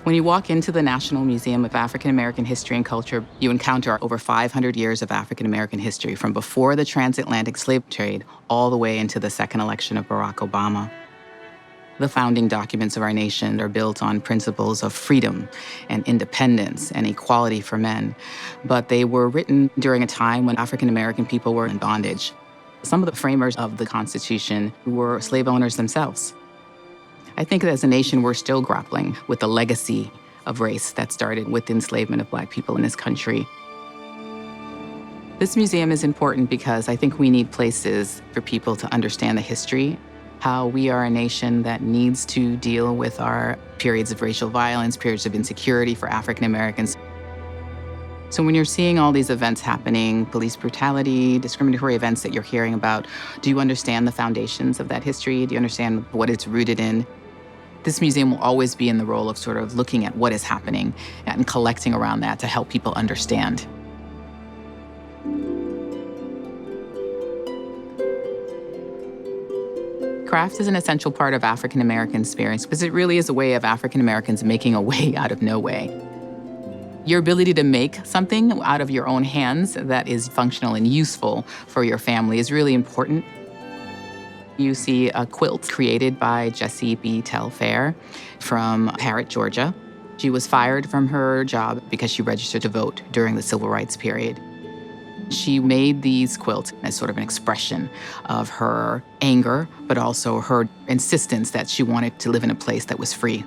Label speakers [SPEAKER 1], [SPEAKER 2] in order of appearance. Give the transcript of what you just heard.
[SPEAKER 1] When you walk into the National Museum of African American History and Culture, you encounter over 500 years of African American history, from before the transatlantic slave trade all the way into the second election of Barack Obama. The founding documents of our nation are built on principles of freedom and independence and equality for men, but they were written during a time when African American people were in bondage. Some of the framers of the Constitution were slave owners themselves. I think that as a nation, we're still grappling with the legacy of race that started with the enslavement of Black people in this country. This museum is important because I think we need places for people to understand the history, how we are a nation that needs to deal with our periods of racial violence, periods of insecurity for African Americans. So when you're seeing all these events happening, police brutality, discriminatory events that you're hearing about, do you understand the foundations of that history? Do you understand what it's rooted in? This museum will always be in the role of sort of looking at what is happening and collecting around that to help people understand. Craft is an essential part of African American experience because it really is a way of African Americans making a way out of no way. Your ability to make something out of your own hands that is functional and useful for your family is really important. You see a quilt created by Jessie B. Telfair from Parrott, Georgia. She was fired from her job because she registered to vote during the civil rights period. She made these quilts as sort of an expression of her anger, but also her insistence that she wanted to live in a place that was free.